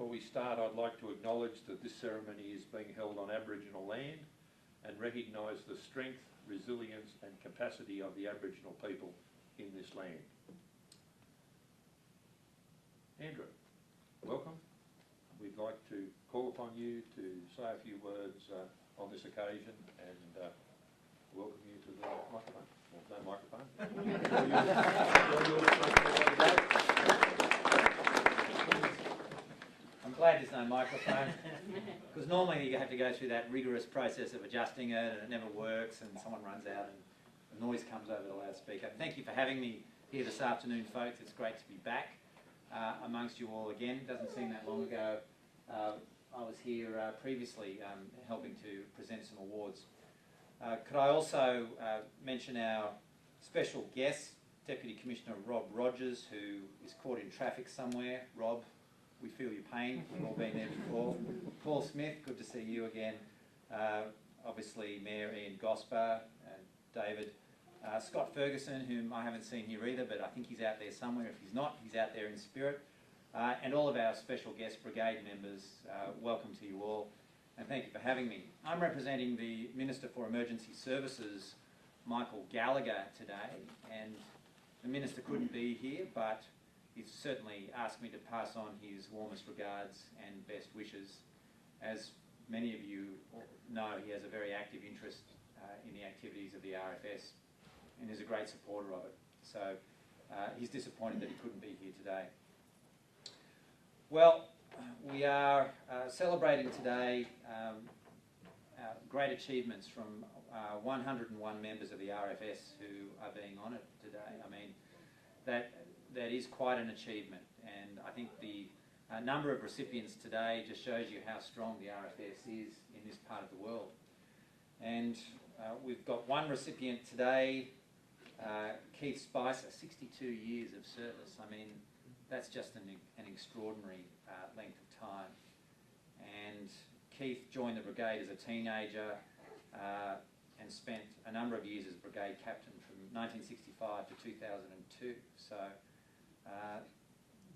before we start, I'd like to acknowledge that this ceremony is being held on Aboriginal land and recognise the strength, resilience and capacity of the Aboriginal people in this land. Andrew, welcome. We'd like to call upon you to say a few words on this occasion and welcome you to the microphone. Well, no microphone. I'm glad there's no microphone, because normally you have to go through that rigorous process of adjusting it and it never works and someone runs out and the noise comes over the loudspeaker. Thank you for having me here this afternoon, folks. It's great to be back amongst you all again. It doesn't seem that long ago I was here previously helping to present some awards. Could I also mention our special guest, Deputy Commissioner Rob Rogers, who is caught in traffic somewhere. Rob, we feel your pain. We've all been there before. Paul Smith, good to see you again. Obviously, Mayor Ian Gosper, David. Scott Ferguson, whom I haven't seen here either, but I think he's out there somewhere. If he's not, he's out there in spirit. And all of our special guest brigade members, welcome to you all. And thank you for having me. I'm representing the Minister for Emergency Services, Michael Gallagher, today. And the Minister couldn't be here, but he's certainly asked me to pass on his warmest regards and best wishes. As many of you know, he has a very active interest in the activities of the RFS and is a great supporter of it. So he's disappointed that he couldn't be here today. Well, we are celebrating today great achievements from 101 members of the RFS who are being honoured today. I mean, that is quite an achievement, and I think the number of recipients today just shows you how strong the RFS is in this part of the world. And we've got one recipient today, Keith Spicer, 62 years of service. I mean, that's just an extraordinary length of time. And Keith joined the brigade as a teenager and spent a number of years as brigade captain from 1965 to 2002. So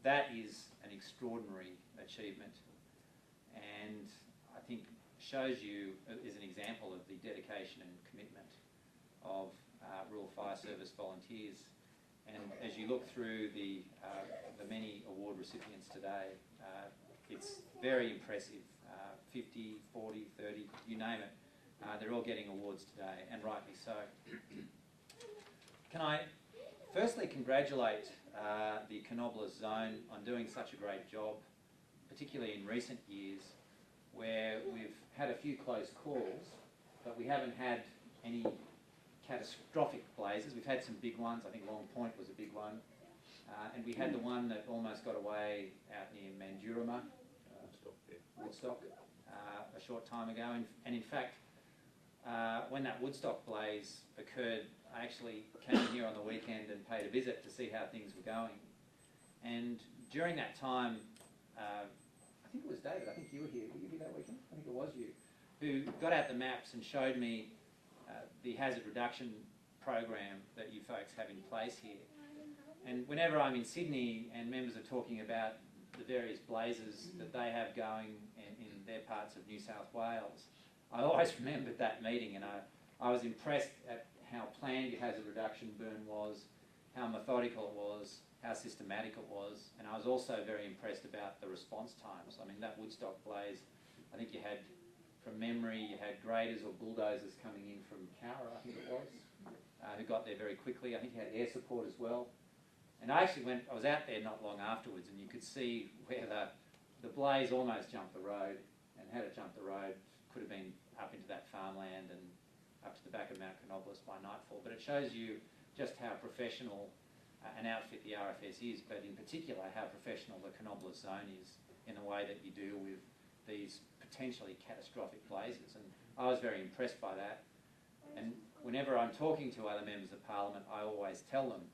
that is an extraordinary achievement, and I think shows you, is an example of the dedication and commitment of Rural Fire Service volunteers. And as you look through the many award recipients today, it's very impressive. 50, 40, 30, you name it. They're all getting awards today, and rightly so. Can I firstly congratulate the Canobolas Zone on doing such a great job, particularly in recent years, where we've had a few close calls, but we haven't had any catastrophic blazes. We've had some big ones. I think Long Point was a big one. And we had the one that almost got away out near Mandurama, Woodstock, a short time ago. And in fact, when that Woodstock blaze occurred, I actually came here on the weekend and paid a visit to see how things were going. And during that time, I think it was David, I think you were here. Were you here that weekend? I think it was you, who got out the maps and showed me the hazard reduction program that you folks have in place here. And whenever I'm in Sydney and members are talking about the various blazes that they have going in their parts of New South Wales, I always remembered that meeting, and I was impressed at how planned your hazard reduction burn was, how methodical it was, how systematic it was, and I was also very impressed about the response times. I mean, that Woodstock blaze, I think you had, from memory, you had graders or bulldozers coming in from Cowra, I think it was, who got there very quickly. I think you had air support as well. And I actually I was out there not long afterwards, and you could see where the blaze almost jumped the road, and had it jumped the road, could have been up into that farmland and up to the back of Mount Canobolas by nightfall. But it shows you just how professional an outfit the RFS is, but in particular how professional the Canobolas Zone is in the way that you deal with these potentially catastrophic blazes. And I was very impressed by that. And whenever I'm talking to other members of Parliament, I always tell them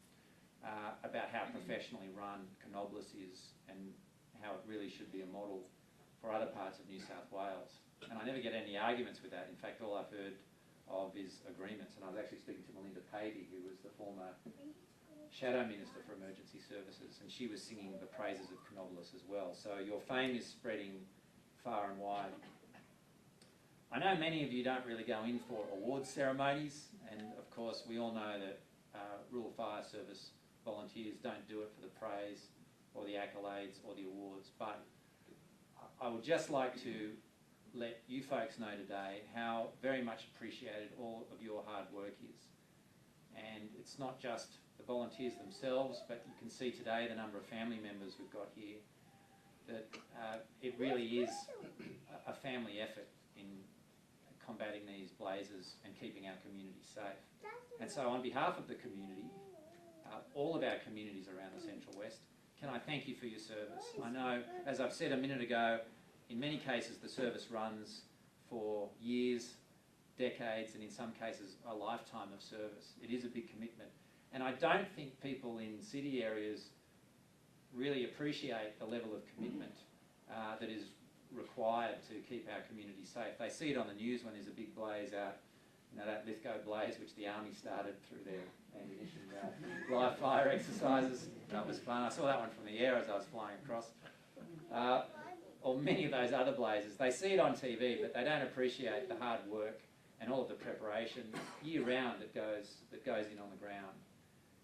about how professionally run Canobolas is and how it really should be a model for other parts of New South Wales. And I never get any arguments with that. In fact, all I've heard of is agreements. And I was actually speaking to Melinda Pavey, who was the former Shadow Minister for Emergency Services, and she was singing the praises of Canobolas as well. So your fame is spreading far and wide. I know many of you don't really go in for awards ceremonies, and of course we all know that Rural Fire Service volunteers don't do it for the praise or the accolades or the awards, but I would just like to let you folks know today how very much appreciated all of your hard work is. And it's not just the volunteers themselves, but you can see today the number of family members we've got here, that it really is a family effort in combating these blazes and keeping our community safe. And so on behalf of the community, all of our communities around the Central West, can I thank you for your service. I know, as I've said a minute ago, in many cases the service runs for years, decades, and in some cases a lifetime of service. It is a big commitment. And I don't think people in city areas really appreciate the level of commitment that is required to keep our community safe. They see it on the news when there's a big blaze out, you know, that Lithgow blaze which the army started through their ammunition live fire exercises. That was fun. I saw that one from the air as I was flying across. Or many of those other blazes. They see it on TV, but they don't appreciate the hard work and all of the preparation year round that goes in on the ground.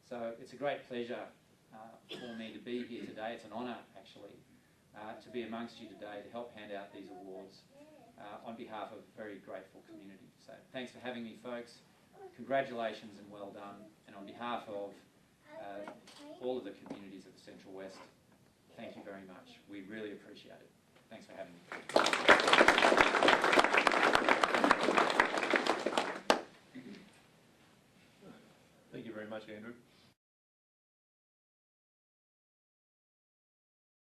So it's a great pleasure for me to be here today. It's an honour, actually, to be amongst you today to help hand out these awards on behalf of a very grateful community. So thanks for having me, folks. Congratulations and well done. And on behalf of all of the communities of the Central West, thank you very much. We really appreciate it. Thanks for having me. Thank you very much, Andrew.